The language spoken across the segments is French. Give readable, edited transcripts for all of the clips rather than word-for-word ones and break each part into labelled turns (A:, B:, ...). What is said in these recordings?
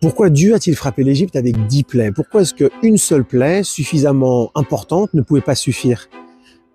A: Pourquoi Dieu a-t-il frappé l'Égypte avec 10 plaies? Pourquoi est-ce qu'une seule plaie suffisamment importante ne pouvait pas suffire?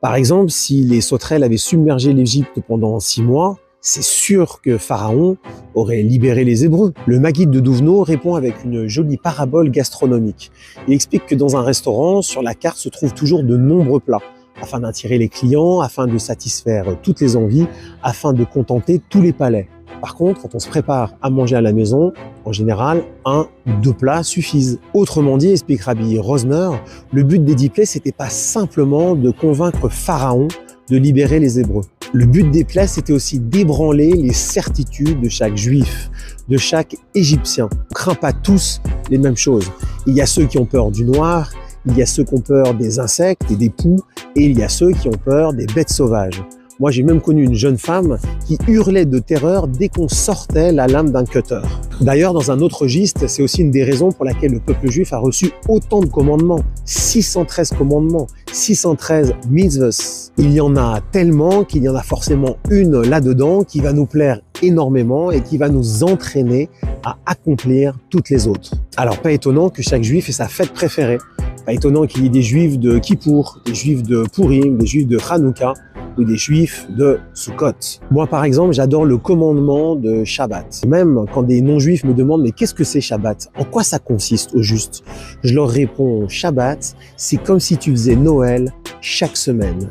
A: Par exemple, si les sauterelles avaient submergé l'Égypte pendant 6 mois, c'est sûr que Pharaon aurait libéré les Hébreux. Le Maguide de Douvenot répond avec une jolie parabole gastronomique. Il explique que dans un restaurant, sur la carte se trouvent toujours de nombreux plats, afin d'attirer les clients, afin de satisfaire toutes les envies, afin de contenter tous les palais. Par contre, quand on se prépare à manger à la maison, en général, 1 ou 2 plats suffisent. Autrement dit, explique Rabbi Rosner, le but des 10 plaies, c'était pas simplement de convaincre Pharaon de libérer les Hébreux. Le but des plaies, c'était aussi d'ébranler les certitudes de chaque Juif, de chaque Égyptien. On ne craint pas tous les mêmes choses. Il y a ceux qui ont peur du noir, il y a ceux qui ont peur des insectes et des poux, et il y a ceux qui ont peur des bêtes sauvages. Moi, j'ai même connu une jeune femme qui hurlait de terreur dès qu'on sortait la lame d'un cutter. D'ailleurs, dans un autre registre, c'est aussi une des raisons pour laquelle le peuple juif a reçu autant de commandements. 613 commandements, 613 mitzvahs. Il y en a tellement qu'il y en a forcément une là-dedans qui va nous plaire énormément et qui va nous entraîner à accomplir toutes les autres. Alors, pas étonnant que chaque juif ait sa fête préférée. Pas étonnant qu'il y ait des juifs de Kippour, des juifs de Purim, des juifs de Hanouka, ou des juifs de Sukkot. Moi, par exemple, j'adore le commandement de Shabbat. Même quand des non-juifs me demandent « mais qu'est-ce que c'est Shabbat? En quoi ça consiste au juste ?» Je leur réponds « Shabbat, c'est comme si tu faisais Noël chaque semaine. »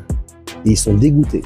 A: Et ils sont dégoûtés.